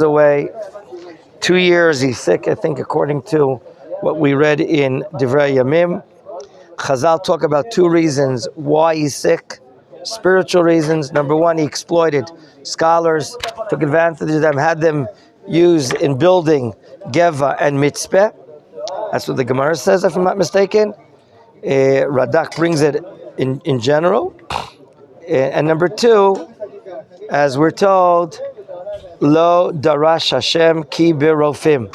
away. 2 years he's sick, I think, according to what we read in Divrei Yamim. Chazal talk about 2 reasons why he's sick. Spiritual reasons. Number 1, he exploited scholars, took advantage of them, had them used in building Geva and Mitzpeh. That's what the Gemara says, if I'm not mistaken. Radak brings it in general. And number 2, as we're told, Lo darash Hashem ki birofim.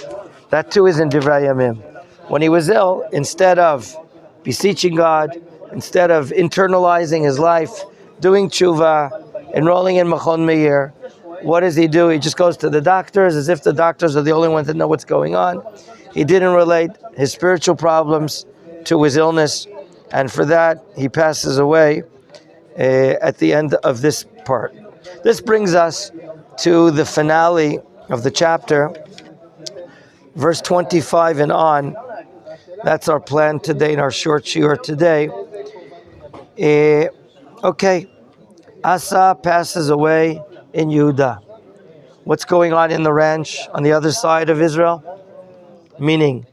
That too is in Divrei Yamim. When he was ill, instead of beseeching God, instead of internalizing his life, doing tshuva, enrolling in Machon Meir, what does he do? He just goes to the doctors as if the doctors are the only ones that know what's going on. He didn't relate his spiritual problems to his illness, and for that he passes away at the end of this part. This brings us to the finale of the chapter, verse 25 and on. That's our plan today in our short shiur today. Okay, Asa passes away in Yehuda. What's going on in the ranch on the other side of Israel? Meaning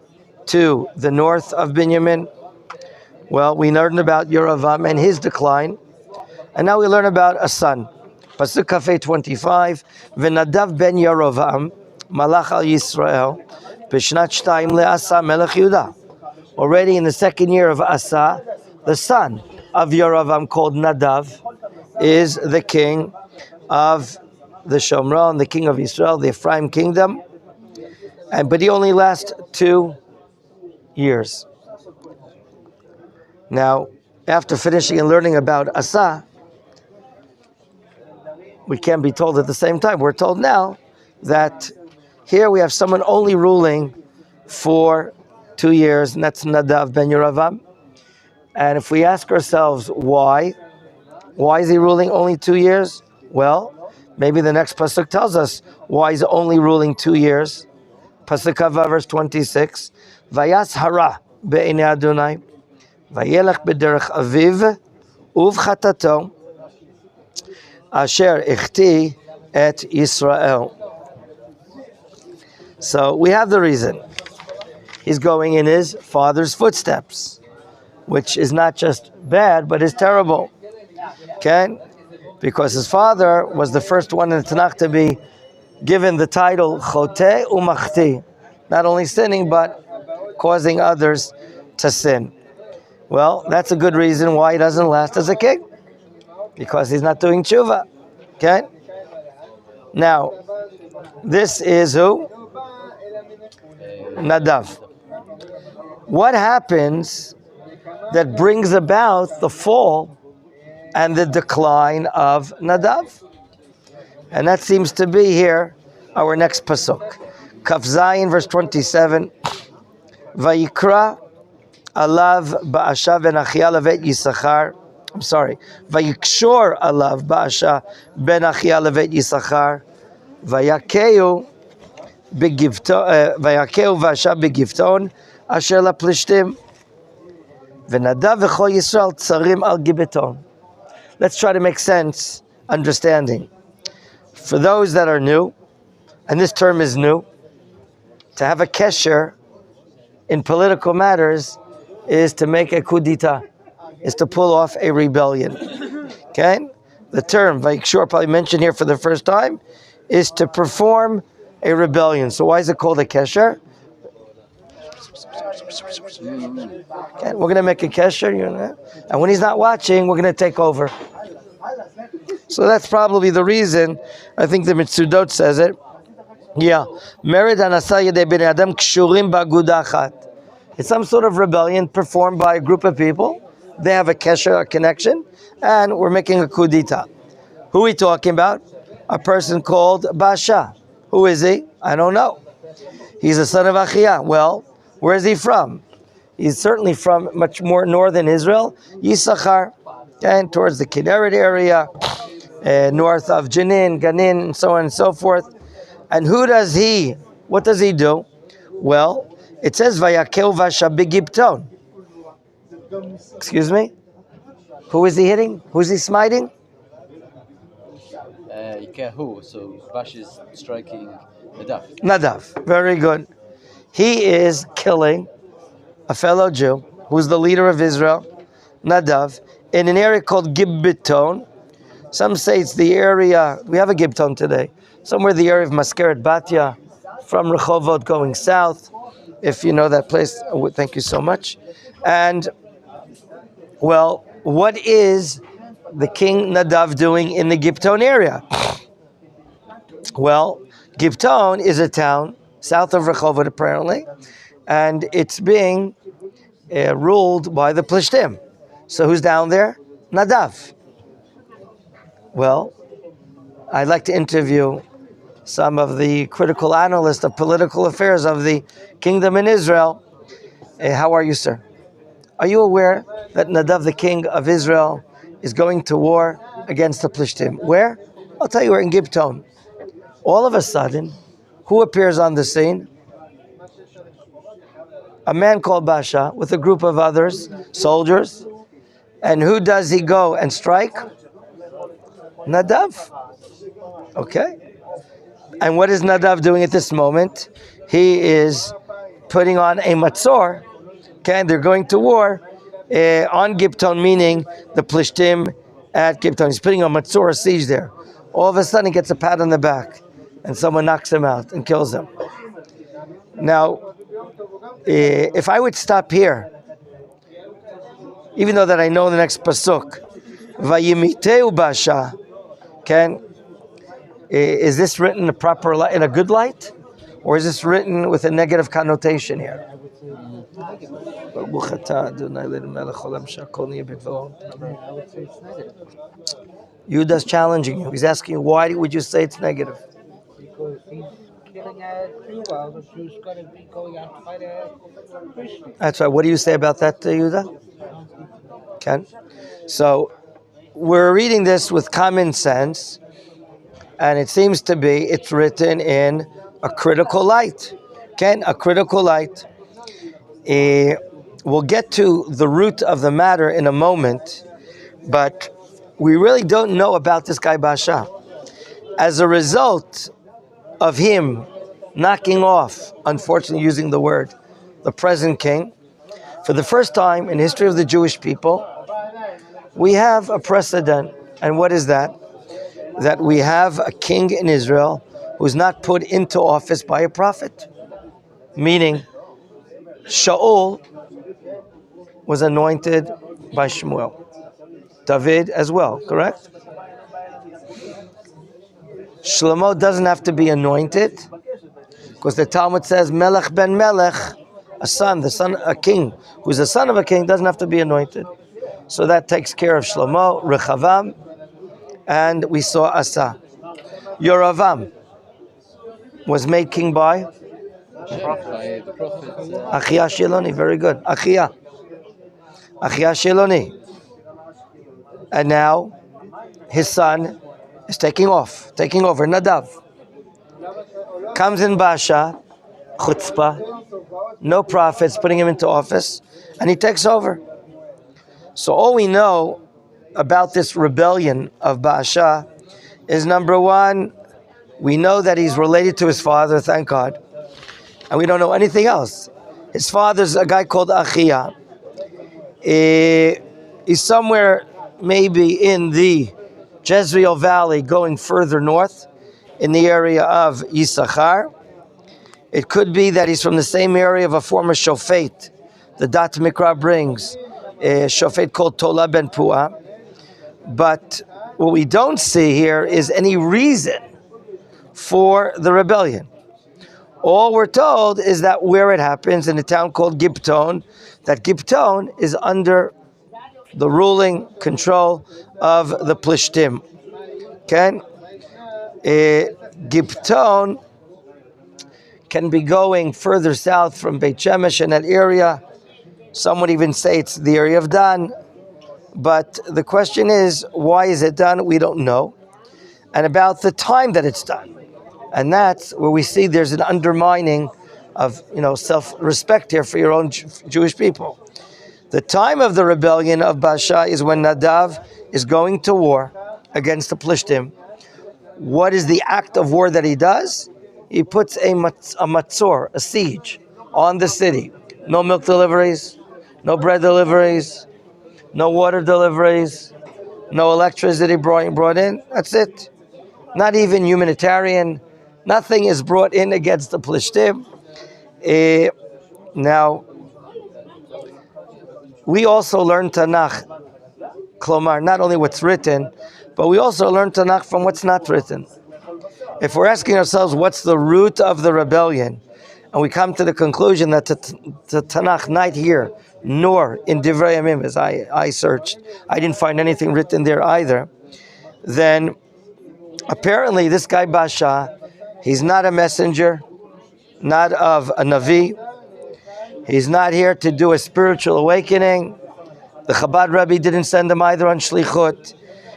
to the north of Binyamin. Well, we learned about Yeravam and his decline, and now we learn about a son. Pasuk Kafei 25, V'nadav ben Yeravam, Malach al Yisrael, B'shnat Shtayim le'Asa Melech Yehuda. Already in the 2nd year of Asa, the son of Yeravam, called Nadav, is the king of the Shomron, the king of Israel, the Ephraim kingdom. But he only lasts 2 years. Now, after finishing and learning about Asa, we can't be told at the same time. We're told now that here we have someone only ruling for 2 years, and that's Nadav ben Yeravam. And if we ask ourselves why is he ruling only 2 years? Well, maybe the next pasuk tells us why he's only ruling 2 years. Pasuk Hava, verse 26. Vayas hara be'enei Adonai, vayelech b'derech aviv uvchatato, asher ichti et Yisrael. So we have the reason. He's going in his father's footsteps, which is not just bad, but is terrible. Okay? Because his father was the first one in the Tanakh to be given the title Choteh Umachti. Not only sinning, but causing others to sin. Well, that's a good reason why he doesn't last as a king. Because he's not doing tshuva. Okay? Now, this is who? Nadav. What happens that brings about the fall and the decline of Nadav? And that seems to be here, our next pasuk. Kaf Zayin, verse 27. Vayikra alav ba'asha ben Achia levet Yisachar. I'm sorry. Vayikshor alav ba'asha ben Achia levet Yisachar. Vayakeu v'asha begivton asher laplishtim. V'nadav v'chol Yisrael tzarim al gibeton. Let's try to make sense, understanding. For those that are new, and this term is new, to have a kesher in political matters is to make a coup d'etat, is to pull off a rebellion. Okay? The term, Vaikshur, probably mentioned here for the first time, is to perform a rebellion. So why is it called a kesher? Okay, we're going to make a kesher, and when he's not watching, we're going to take over. So that's probably the reason. I think the Mitzudot says it. Yeah. Merid anasa yedei bnei adam kshurim ba'aguda achat. It's some sort of rebellion performed by a group of people. They have a kesher, a connection, and we're making a coup d'etat. Who are we talking about? A person called Baasha. Who is he? I don't know. He's the son of Achia. Well, where is he from? He's certainly from much more northern Israel, Yisachar, and towards the Kinneret area, north of Jenin, Ganin, and so on and so forth. And what does he do? Well, it says, Vayakeu v'asha begibton. Excuse me? Who is he hitting? Who's he smiting? Ikehu, so Vash is striking Nadav. Very good. He is killing a fellow Jew who's the leader of Israel, Nadav, in an area called Gibbeton. Some say it's the area, we have a Gibbeton today, somewhere the area of Maskeret Batya, from Rehovot going south. If you know that place, thank you so much. And, well, what is the king Nadav doing in the Gibbeton area? Well, Gibbeton is a town south of Rehovot, apparently, and it's being ruled by the Plishtim. So who's down there? Nadav. Well, I'd like to interview some of the critical analysts of political affairs of the kingdom in Israel. How are you, sir? Are you aware that Nadav, the king of Israel, is going to war against the Plishtim? Where? I'll tell you where, in Gibbeton. All of a sudden, who appears on the scene? A man called Basha with a group of others, soldiers. And who does he go and strike? Nadav. Okay. And what is Nadav doing at this moment? He is putting on a matzor. Okay, they're going to war on Gibbeton, meaning the Plishtim at Gibbeton. He's putting on matzor, a siege there. All of a sudden, he gets a pat on the back, and someone knocks him out and kills him. Now, if I would stop here, even though that I know the next pasuk, Vayimiteu Basha, is this written in a proper light, in a good light, or is this written with a negative connotation here? Yuda's challenging you. He's asking, why would you say it's negative? Because he's killing a Jew while the Jew's got to be going out to fight a Christian. That's right. What do you say about that, Yuda? Ken? So, we're reading this with common sense, and it seems to be, it's written in a critical light. Ken, a critical light. We'll get to the root of the matter in a moment, but we really don't know about this guy Basha. As a result of him knocking off, unfortunately using the word, the present king, for the first time in the history of the Jewish people, we have a precedent. And what is that? That we have a king in Israel who's not put into office by a prophet. Meaning, Shaul was anointed by Shmuel. David as well, correct? Shlomo doesn't have to be anointed, because the Talmud says, Melech ben Melech, a king, who's the son of a king, doesn't have to be anointed. So that takes care of Shlomo, Rechavam, and we saw Asa. Yoravam was made king by the prophet. Achia Shiloni, very good. Achia Shiloni. And now his son is taking over, Nadav. Comes in Basha, chutzpah, no prophets, putting him into office, and he takes over. So all we know about this rebellion of Basha is, number one, we know that he's related to his father, thank God, and we don't know anything else. His father's a guy called Achia. He's somewhere maybe in the Jezreel Valley, going further north, in the area of Yisachar. It could be that he's from the same area of a former shofet. The Dat Mikra brings a shofet called Tola ben Puah. But what we don't see here is any reason for the rebellion. All we're told is that where it happens, in a town called Gibbeton, that Gibbeton is under the ruling control of the Plishtim. Okay? Gibbeton can be going further south from Beit Shemesh in that area. Some would even say it's the area of Dan. But the question is, why is it done? We don't know. And about the time that it's done. And that's where we see there's an undermining of, self-respect here for your own Jewish people. The time of the rebellion of Basha is when Nadav is going to war against the Plishtim. What is the act of war that he does? he puts a matzor, a siege, on the city. No milk deliveries, no bread deliveries, no water deliveries, no electricity brought in. That's it. Not even humanitarian. Nothing is brought in against the Plishtim. Now, we also learn Tanakh, Klomar, not only what's written, but we also learn Tanakh from what's not written. If we're asking ourselves what's the root of the rebellion, and we come to the conclusion that the Tanakh, not here, nor in Divrei Yamim, as I searched, I didn't find anything written there either, then apparently this guy Basha, he's not a messenger, not of a Navi. He's not here to do a spiritual awakening. The Chabad Rabbi didn't send him either on Shlichut.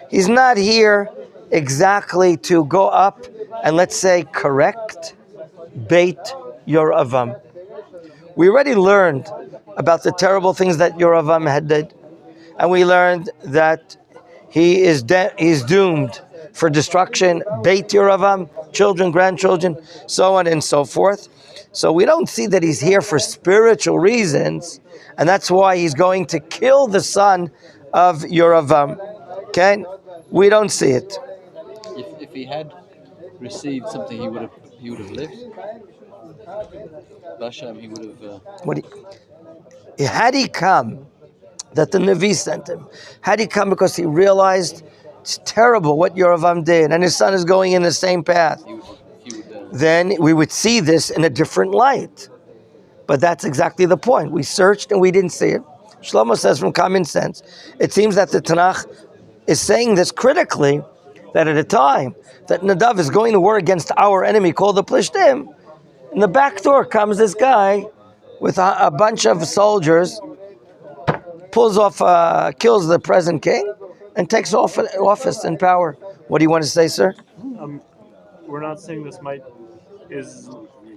He's not here exactly to go up and, let's say, correct Beit Yoravam. We already learned about the terrible things that Yoravam had did, and we learned that he's doomed for destruction. Beit Yoravam, children, grandchildren, so on and so forth. So we don't see that he's here for spiritual reasons, and that's why he's going to kill the son of Yoravam. Okay, we don't see it. If he had received something, he would have lived. Basham, he would have. Had he come, that the Navi sent him, had he come because he realized it's terrible what Yoravam did, and his son is going in the same path, then we would see this in a different light. But that's exactly the point. We searched and we didn't see it. Shlomo says from common sense, it seems that the Tanakh is saying this critically, that at a time that Nadav is going to war against our enemy called the Plishtim, in the back door comes this guy with a bunch of soldiers, kills the present king, and takes off office and power. What do you want to say, sir? We're not saying this is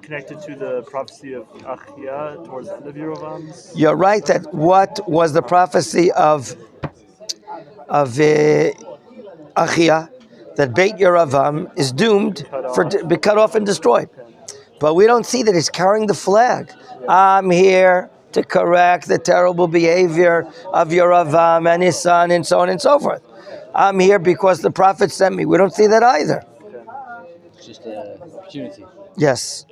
connected to the prophecy of Achia towards the end of Yerovam's. You're right that what was the prophecy of Achia, that Beit Yoravam is doomed to be cut off and destroyed. But we don't see that he's carrying the flag. I'm here to correct the terrible behavior of Yoravam and his son and so on and so forth. I'm here because the prophet sent me. We don't see that either. It's just an opportunity. Yes.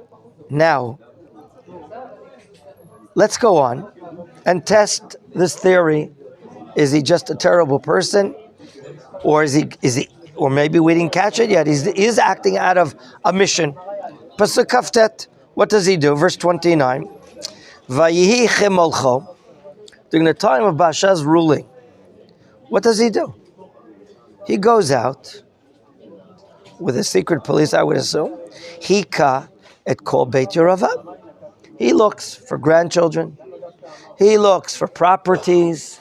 Now, let's go on and test this theory. Is he just a terrible person? Or is he, or maybe we didn't catch it yet. He is acting out of a mission. Pasuk Kaftet, what does he do? Verse 29. Vayihi chemolcho. During the time of Baasha's ruling, what does he do? He goes out with a secret police, I would assume. Hika et kol Beit Yoravam. He looks for grandchildren. He looks for properties.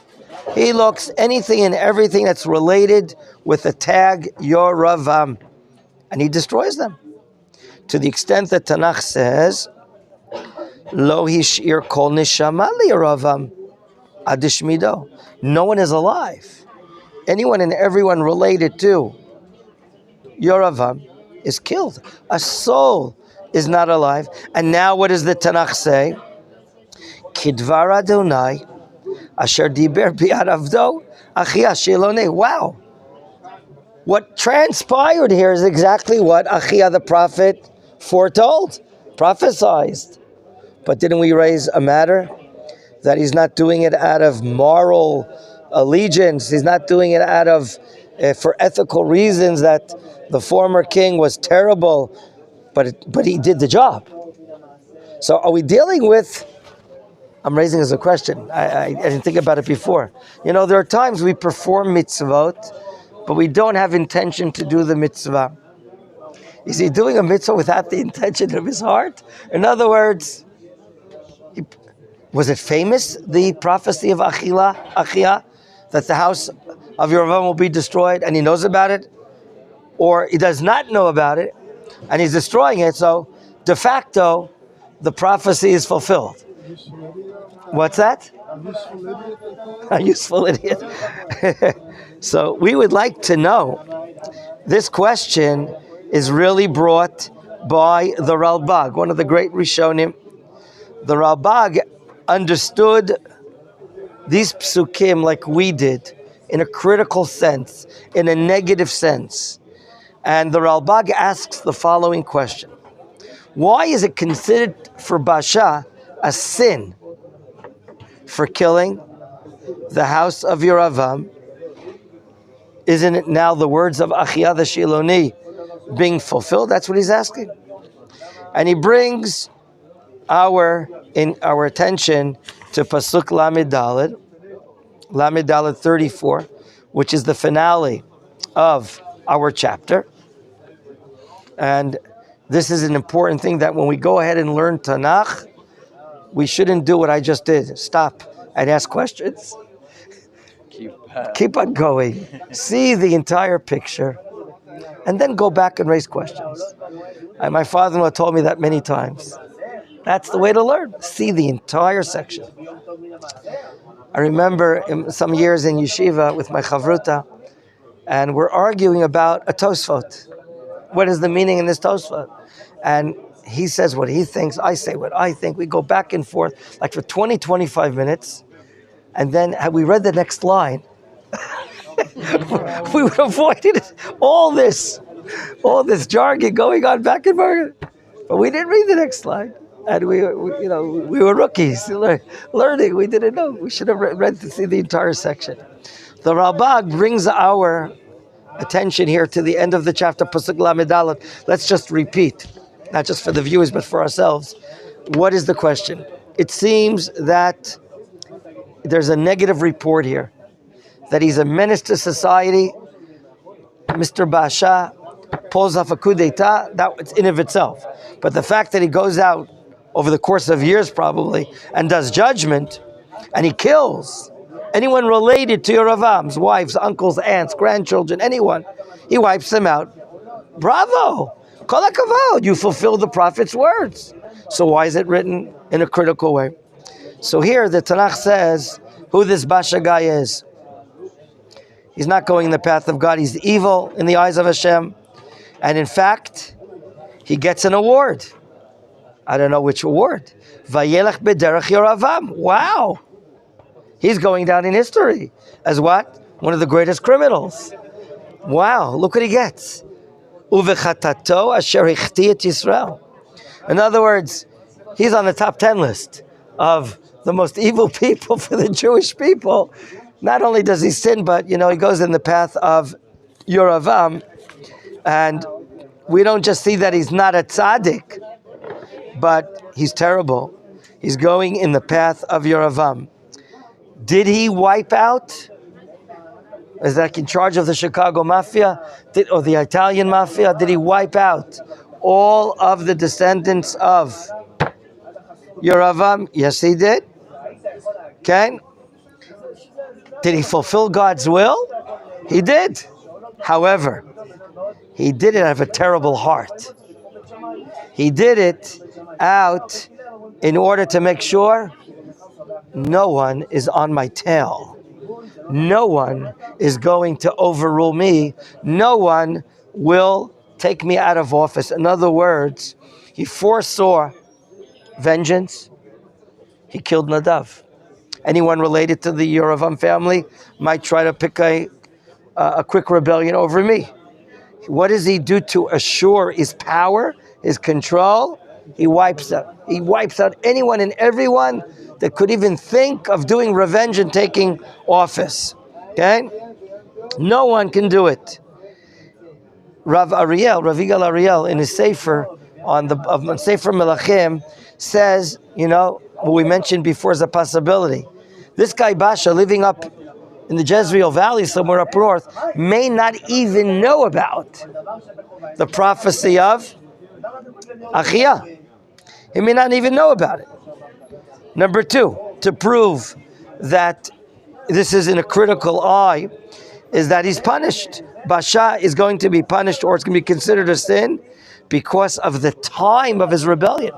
He looks anything and everything that's related with the tag Yoravam. And he destroys them. To the extent that Tanakh says, Lo hishir kol neshama liYoravam adishmido. No one is alive. Anyone and everyone related to Yoravam is killed. A soul is not alive. And now what does the Tanakh say? Kidvar Adonai asher diber bi'ad avdo Achia shiloneh. Wow. What transpired here is exactly what Achia the prophet foretold, prophesied. But didn't we raise a matter that he's not doing it out of moral allegiance? He's not doing it out of for ethical reasons, that the former king was terrible, but he did the job. So are we dealing with, I'm raising as a question, I didn't think about it before. You know, there are times we perform mitzvot, but we don't have intention to do the mitzvah. Is he doing a mitzvah without the intention of his heart? In other words, was it famous, the prophecy of Achia, that the house of Yerovam will be destroyed, and he knows about it? Or he does not know about it, and he's destroying it, so de facto, the prophecy is fulfilled. What's that? A useful idiot. So we would like to know, this question is really brought by the Ralbag, one of the great Rishonim. The Ralbag understood these psukim like we did, in a critical sense, in a negative sense. And the Ralbag asks the following question. Why is it considered for Basha a sin for killing the house of Yeravam? Isn't it now the words of Achia the Shiloni being fulfilled? That's what he's asking. And he brings our attention to Pasuk Lamed Daled 34, which is the finale of our chapter. And this is an important thing, that when we go ahead and learn Tanakh, we shouldn't do what I just did. Stop and ask questions. Keep on going. See the entire picture. And then go back and raise questions. And my father-in-law told me that many times. That's the way to learn. See the entire section. I remember some years in yeshiva with my chavruta, and we're arguing about a Tosfot. What is the meaning in this Tosfot? And he says what he thinks, I say what I think. We go back and forth like for 20, 25 minutes. And then had we read the next line, we would have avoided all this jargon going on back and forth. But we didn't read the next line. And we were rookies learning. We didn't know. We should have read to see the entire section. The Ralbag brings our attention here to the end of the chapter, Pasuk Lamed Daled. Let's just repeat, not just for the viewers, but for ourselves. What is the question? It seems that there's a negative report here, that he's a menace to society. Mr. Basha pulls off a coup d'etat, that's in of itself. But the fact that he goes out over the course of years probably and does judgment, and he kills anyone related to Yeravam's wives, uncles, aunts, grandchildren, anyone, he wipes them out. Bravo! Kol hakavod, you fulfill the prophet's words. So why is it written in a critical way? So here the Tanakh says who this Basha guy is. He's not going in the path of God. He's evil in the eyes of Hashem. And in fact, he gets an award. I don't know which award. Vayelech b'derech Yeravam. Wow. He's going down in history as what? One of the greatest criminals. Wow, look what he gets. Uvechatato asher hichti et Yisrael. In other words, he's on the top 10 list of the most evil people for the Jewish people. Not only does he sin, but he goes in the path of Yeravam. And we don't just see that he's not a tzaddik, but he's terrible. He's going in the path of Yeravam. Did he wipe out? Is that in charge of the Chicago Mafia or the Italian Mafia? Did he wipe out all of the descendants of Yeravam? Yes, he did. Okay. Did he fulfill God's will? He did. However, he did it out of a terrible heart. He did it out in order to make sure no one is on my tail. No one is going to overrule me. No one will take me out of office. In other words, he foresaw vengeance. He killed Nadav. Anyone related to the Yeravam family might try to pick a quick rebellion over me. What does he do to assure his power, his control? He wipes out anyone and everyone that could even think of doing revenge and taking office. Okay? No one can do it. Rav Yigal Ariel, in his Sefer on Sefer Melachim, says, what we mentioned before is a possibility. This guy Basha, living up in the Jezreel Valley somewhere up north, may not even know about the prophecy of Achia. He may not even know about it. Number two, to prove that this is in a critical eye, is that he's punished. Basha is going to be punished, or it's going to be considered a sin because of the time of his rebellion.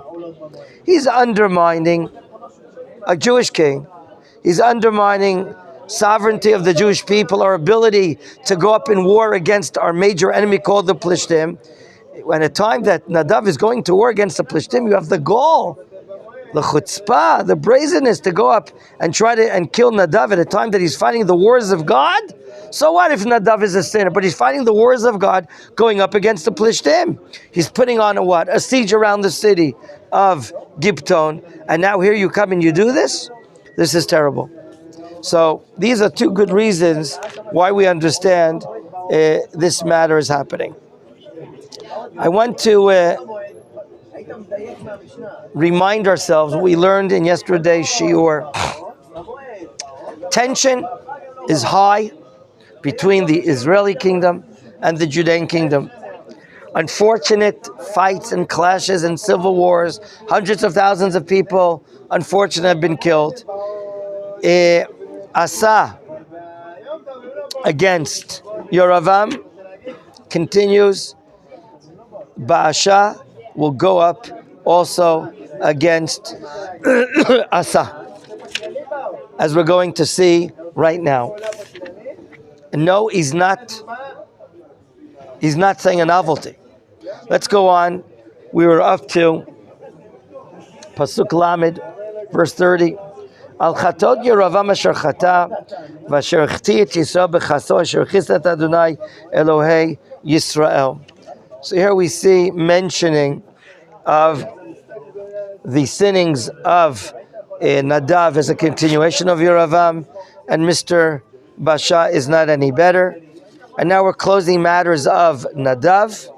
He's undermining a Jewish king. He's undermining sovereignty of the Jewish people, our ability to go up in war against our major enemy called the Plishtim. At a time that Nadav is going to war against the Plishtim, you have the gall, the chutzpah, the brazenness to go up and try to and kill Nadav at a time that he's fighting the wars of God. So what if Nadav is a sinner? But he's fighting the wars of God, going up against the Plishtim. He's putting on a siege around the city of Gibton, and now here you come and you do this? This is terrible. So these are two good reasons why we understand this matter is happening. I want to remind ourselves what we learned in yesterday's shiur. Tension is high between the Israeli kingdom and the Judean kingdom. Unfortunate fights and clashes and civil wars. Hundreds of thousands of people, unfortunately, have been killed. Asa against Yoravam continues. Baasha will go up also against Asa, as we're going to see right now. And no, he's not saying a novelty. Let's go on. We were up to Pasuk Lamed, verse 30. Al chatot Yeravam asher chata, v'asher chti et Yisrael b'chaso asher chisat Adonai Elohei Yisrael. So here we see mentioning of the sinnings of Nadav as a continuation of Yeravam, and Mr. Baasha is not any better. And now we're closing matters of Nadav.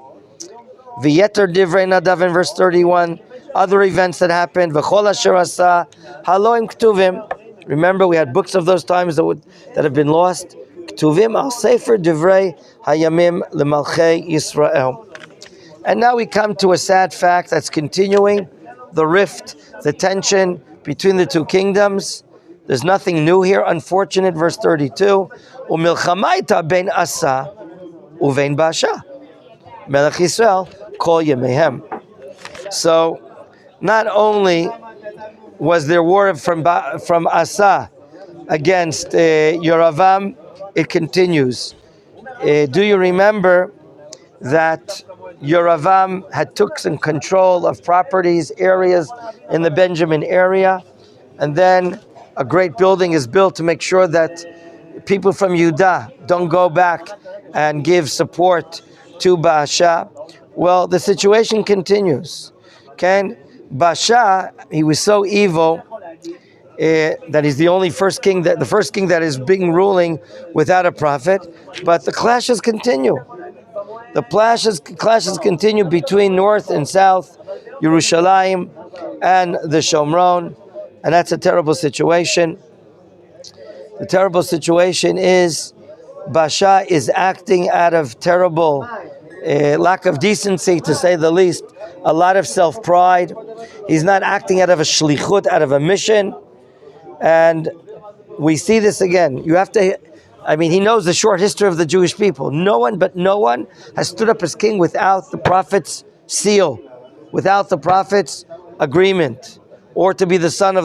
V'yeter divrei Nadav in verse 31. Other events that happened. V'chol asher asa haloim ktuvim. Remember, we had books of those times that have been lost. Ktuvim al Sefer divrei hayamim lemalchei Yisrael. And now we come to a sad fact that's continuing. The rift, the tension between the two kingdoms. There's nothing new here. Unfortunate, verse 32. Umilchamaita ben Asa uvein Baasha. Melech Yisrael kol yemehem. So, not only was there war from Asa against Yoravam, it continues. Do you remember that Yoravam had took some control of properties, areas in the Benjamin area, and then a great building is built to make sure that people from Judah don't go back and give support to Baasha? Well, the situation continues. Okay? Baasha, he was so evil that he's the first king that is being ruling without a prophet. But the clashes continue. The clashes continue between north and south, Yerushalayim and the Shomron, and that's a terrible situation. The terrible situation is Baasha is acting out of terrible lack of decency, to say the least, a lot of self-pride. He's not acting out of a shlichut, out of a mission. And we see this again. He knows the short history of the Jewish people. No one has stood up as king without the prophet's seal, without the prophet's agreement, or to be the son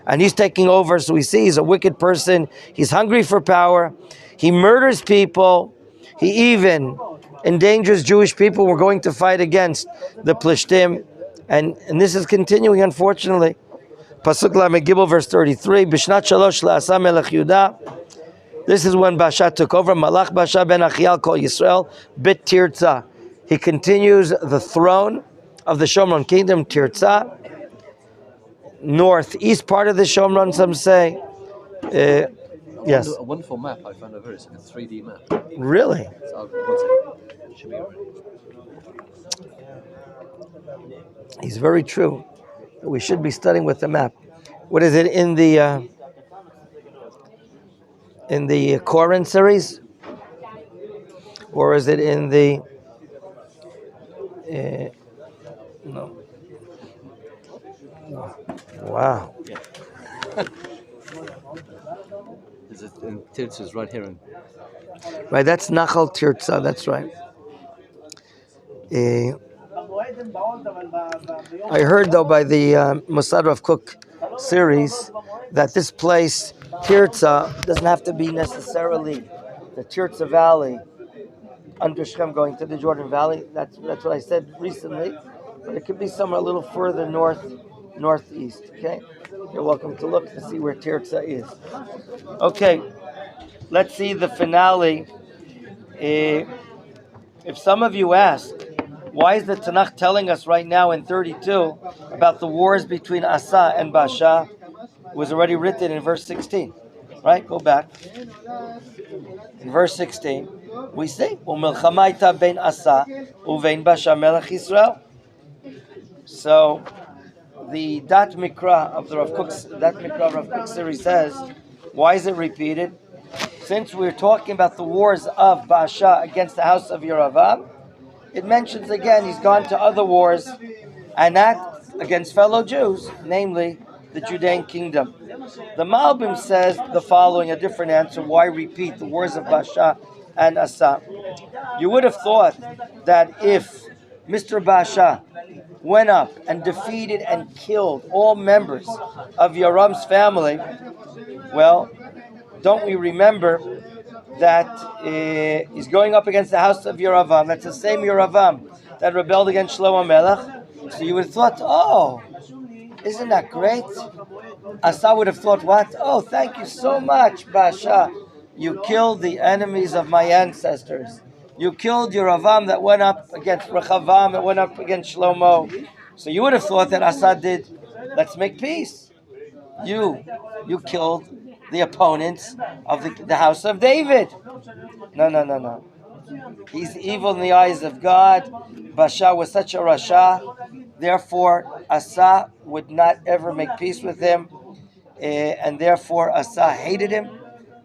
and he's taking over. So we see he's a wicked person. He's hungry for power. He murders people. He even endangers Jewish people. We're going to fight against the Plishtim. And this is continuing, unfortunately. Pasuk Lamed Gimel, verse 33. Bishnat Shalosh La'asa Melech Yudah. This is when Baasha took over. Malach Baasha ben Achial kol Yisrael bit Tirza. He continues the throne of the Shomron kingdom, Tirza. Northeast part of the Shomron, some say. Yes. A wonderful map I found over. It's like a 3D map. Really? So, one second. It should be already. He's very true. We should be studying with the map. What is it in the Koran series, or is it in the? No. Wow. Yeah. Tirza is right here. Right, that's Nachal Tirza. That's right. I heard though by the Mossad Rav Kook series that this place Tirza doesn't have to be necessarily the Tirza Valley under Shechem going to the Jordan Valley. That's what I said recently. But it could be somewhere a little further northeast. Okay? You're welcome to look to see where Tirzah is. Okay, let's see the finale. If some of you ask, why is the Tanakh telling us right now in 32 about the wars between Asa and Baasha? It was already written in verse 16. Right? Go back. In verse 16, we say, "U'milchama hayta bein Asa uvein Baasha melech Yisrael." So the Dat Mikra of the Rav Kook series says, why is it repeated? Since we're talking about the wars of Baasha against the house of Yeravam, it mentions again he's gone to other wars, and not against fellow Jews, namely the Judean kingdom. The Malbim says the following, a different answer. Why repeat the wars of Baasha and Asa? You would have thought that if Mr. Baasha went up and defeated and killed all members of Yoram's family, well, don't we remember that he's going up against the house of Yeravam? That's the same Yeravam that rebelled against Shlomo Melech. So you would have thought, oh, isn't that great? Asa would have thought, what? Oh, thank you so much, Baasha. You killed the enemies of my ancestors. You killed Yeravam that went up against Rechavam, that went up against Shlomo. So you would have thought that Asa did, let's make peace. You killed the opponents of the house of David. No. He's evil in the eyes of God. Baasha was such a Rasha. Therefore, Asa would not ever make peace with him. And therefore, Asa hated him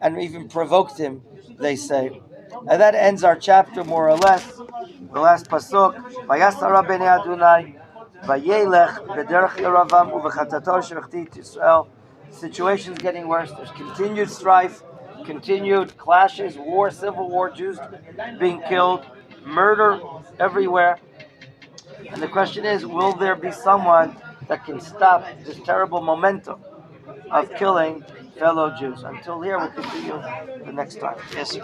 and even provoked him, they say. And that ends our chapter more or less. The last pasuk. Vayasara b'nei Adonai, vayelech b'derech Yeravam u'v'chatato shechtit Yisrael. The situation's getting worse. There's continued strife, continued clashes, war, civil war, Jews being killed, murder everywhere. And the question is, will there be someone that can stop this terrible momentum of killing fellow Jews? Until here, we'll continue the next time. Yes, sir.